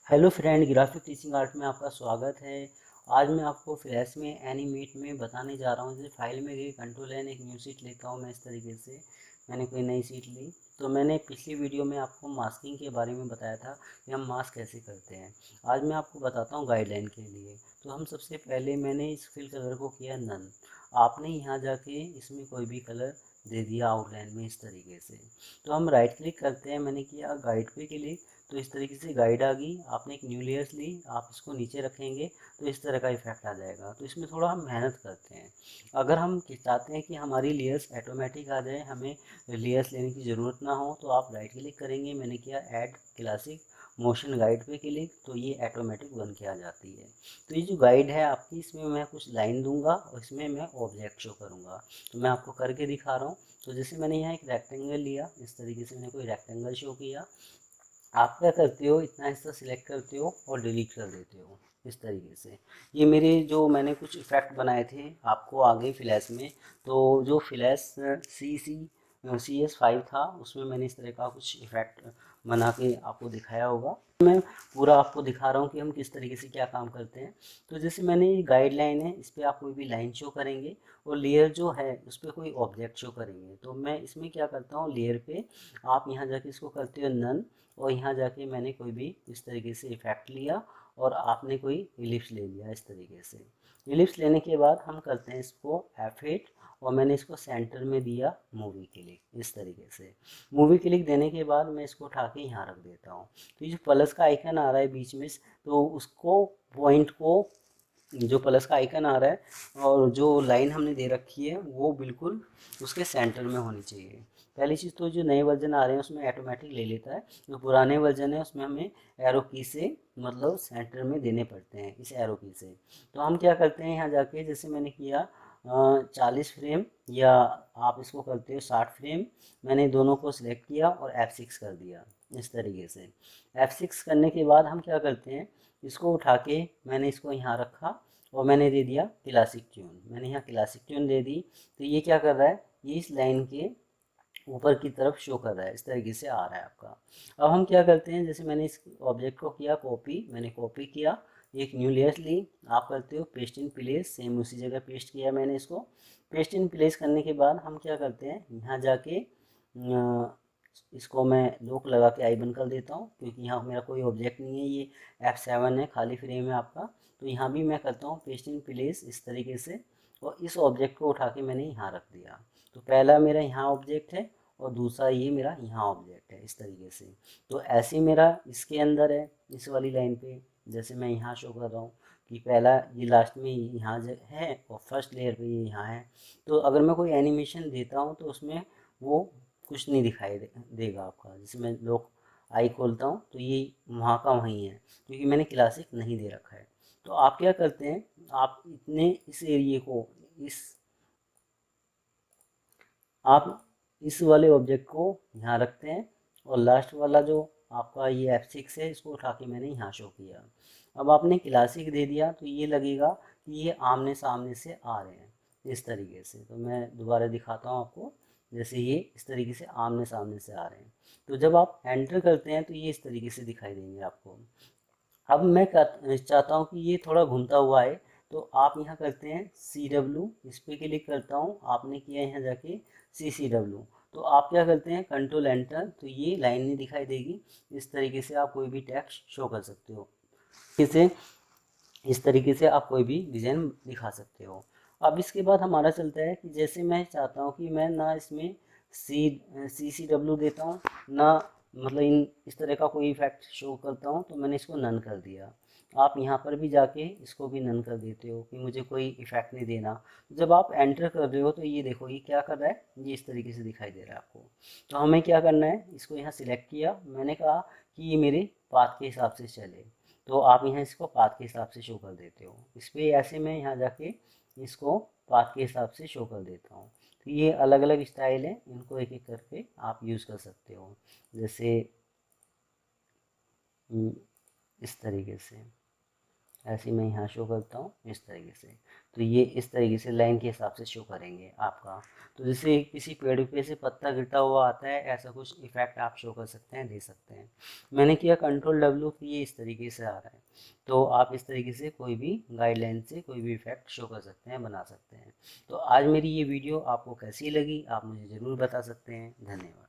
Hello friend, graphic teaching art में आपका स्वागत है। आज मैं आपको फ्लैश में एनिमेट में बताने जा रहा हूँ। जैसे फाइल में गई कंट्रोल एन एक न्यू शीट लेता हूँ मैं। इस तरीके से मैंने कोई नई शीट ली। तो मैंने पिछली वीडियो में आपको मास्किंग के बारे में बताया था कि हम मास्क कैसे करते हैं। आज मैं आपको बताता हूँ गाइडलाइन के लिए। तो हम सबसे पहले मैंने इस फिल कलर को किया नन। आपने यहाँ जाके इसमें कोई भी कलर दे दिया आउटलाइन में इस तरीके से। तो हम राइट क्लिक करते हैं, मैंने किया गाइड पे क्लिक। तो इस तरीके से गाइड आ गई। आपने एक न्यू लेयर्स ली, आप इसको नीचे रखेंगे तो इस तरह का इफेक्ट आ जाएगा। तो इसमें थोड़ा हम मेहनत करते हैं। अगर हम चाहते हैं कि हमारी लेयर्स ऑटोमेटिक आ जाए, हमें लेयर्स लेने की ज़रूरत ना हो, तो आप राइट क्लिक करेंगे। मैंने किया ऐड क्लासिक मोशन गाइड पे क्लिक, तो ये ऑटोमेटिक बन के आ जाती है। तो ये जो गाइड है आपकी, इसमें मैं कुछ लाइन दूंगा और इसमें मैं ऑब्जेक्ट शो करूंगा। तो मैं आपको करके दिखा रहा हूँ। तो जैसे मैंने यहाँ एक रेक्टेंगल लिया, इस तरीके से मैंने कोई रेक्टेंगल शो किया। आप क्या करते हो, इतना हिस्सा सिलेक्ट करते हो और डिलीट कर देते हो इस तरीके से। ये मेरे जो मैंने कुछ इफ़ेक्ट बनाए थे आपको आगे फ्लैश में। तो जो फ्लैश CS5 था, उसमें मैंने इस तरह का कुछ इफ़ेक्ट बना के आपको दिखाया होगा। मैं पूरा आपको दिखा रहा हूँ कि हम किस तरीके से क्या काम करते हैं। तो जैसे मैंने ये गाइडलाइन है, इस पर आप कोई भी लाइन शो करेंगे और लेयर जो है उस पर कोई ऑब्जेक्ट शो करेंगे। तो मैं इसमें क्या करता हूँ, लेयर पे आप यहाँ जाके इसको करते हो नन, और यहाँ जाके मैंने कोई भी इस तरीके से इफेक्ट लिया और आपने कोई इलिप्स ले लिया इस तरीके से। इलिप्स लेने के बाद हम करते हैं इसको F8, और मैंने इसको सेंटर में दिया मूवी क्लिक इस तरीके से। मूवी क्लिक देने के बाद मैं इसको उठा के यहाँ रख देता हूँ। तो ये जो प्लस का आइकन आ रहा है बीच में, तो उसको पॉइंट को, जो प्लस का आइकन आ रहा है और जो लाइन हमने दे रखी है वो बिल्कुल उसके सेंटर में होनी चाहिए। पहली चीज़ तो जो नए वर्जन आ रहे हैं उसमें ऑटोमेटिक ले लेता है। जो पुराने वर्जन है उसमें हमें एरो की से मतलब सेंटर में देने पड़ते हैं, इस एरो की से। तो हम क्या करते हैं, यहाँ जाके जैसे मैंने किया 40 फ्रेम, या आप इसको करते हो 60 फ्रेम। मैंने दोनों को सिलेक्ट किया और F6 कर दिया इस तरीके से। F6 करने के बाद हम क्या करते हैं, इसको उठा के मैंने इसको यहाँ रखा और मैंने दे दिया क्लासिक ट्यून। मैंने यहाँ क्लासिक ट्यून दे दी। तो ये क्या कर रहा है, ये इस लाइन के ऊपर की तरफ शो कर रहा है, इस तरीके से आ रहा है आपका। अब हम क्या करते हैं, जैसे मैंने इस ऑब्जेक्ट को किया कॉपी, मैंने कॉपी किया, एक न्यू लेयर ली। आप करते हो पेस्ट इन प्लेस, सेम उसी जगह पेस्ट किया मैंने इसको। पेस्ट इन प्लेस करने के बाद हम क्या करते हैं, यहाँ जाके इसको मैं लॉक लगा के I1 कर देता हूँ, क्योंकि यहाँ मेरा कोई ऑब्जेक्ट नहीं है, ये F7 है, खाली फ्रेम है आपका। तो यहाँ भी मैं करता हूँ पेस्ट इन प्लेस इस तरीके से, और इस ऑब्जेक्ट को उठा के मैंने यहाँ रख दिया। तो पहला मेरा यहाँ ऑब्जेक्ट है और दूसरा ये मेरा यहाँ ऑब्जेक्ट है इस तरीके से। तो ऐसे मेरा इसके अंदर है, इस वाली लाइन पे जैसे मैं यहाँ शो कर रहा हूँ कि पहला ये लास्ट में यहाँ है और फर्स्ट लेयर पे ये यहाँ है। तो अगर मैं कोई एनिमेशन देता हूँ तो उसमें वो कुछ नहीं दिखाई देगा आपका। जैसे मैं लॉक आई खोलता हूँ तो ये वहाँ का वहीं है, क्योंकि मैंने क्लासिक नहीं दे रखा है। तो आप क्या करते हैं, आप इतने इस एरिए को, इस आप इस वाले ऑब्जेक्ट को यहाँ रखते हैं, और लास्ट वाला जो आपका ये F6 है, इसको उठा के मैंने यहाँ शो किया। अब आपने क्लासिक दे दिया तो ये लगेगा कि ये आमने सामने से आ रहे हैं इस तरीके से। तो मैं दोबारा दिखाता हूँ आपको, जैसे ये इस तरीके से आमने सामने से आ रहे हैं। तो जब आप एंटर करते हैं तो ये इस तरीके से दिखाई देंगे आपको। अब मैं चाहता हूँ कि ये थोड़ा घूमता हुआ है। तो आप यहाँ करते हैं CW, इस पर क्लिक करता हूँ, आपने किया यहाँ जाके CCW। तो आप क्या करते हैं, कंट्रोल एंटर, तो ये लाइन नहीं दिखाई देगी। इस तरीके से आप कोई भी टेक्स्ट शो कर सकते हो। इसे इस तरीके से आप कोई भी डिज़ाइन दिखा सकते हो। अब इसके बाद हमारा चलता है कि जैसे मैं चाहता हूँ कि मैं ना इसमें CCW देता हूँ, ना मतलब इस तरह का कोई इफेक्ट शो करता हूँ, तो मैंने इसको नन कर दिया। आप यहाँ पर भी जाके इसको भी नन कर देते हो कि मुझे कोई इफेक्ट नहीं देना। जब आप एंटर कर रहे हो तो ये देखो ये क्या कर रहा है, ये इस तरीके से दिखाई दे रहा है आपको। तो हमें क्या करना है, इसको यहाँ सिलेक्ट किया, मैंने कहा कि ये मेरे पाथ के हिसाब से चले। तो आप यहाँ इसको पाथ के हिसाब से शो कर देते हो। इस पर ऐसे मैं यहाँ जाके इसको पाथ के हिसाब से शो कर देता हूँ। तो ये अलग अलग स्टाइल है, इनको एक एक करके आप यूज़ कर सकते हो। जैसे इस तरीके से ऐसे मैं यहाँ शो करता हूँ इस तरीके से। तो ये इस तरीके से लाइन के हिसाब से शो करेंगे आपका। तो जैसे किसी पेड़ पे से पत्ता गिरता हुआ आता है, ऐसा कुछ इफेक्ट आप शो कर सकते हैं, दे सकते हैं। मैंने किया Ctrl+W, तो ये इस तरीके से आ रहा है। तो आप इस तरीके से कोई भी गाइडलाइन से कोई भी इफेक्ट शो कर सकते हैं, बना सकते हैं। तो आज मेरी ये वीडियो आपको कैसी लगी आप मुझे ज़रूर बता सकते हैं। धन्यवाद।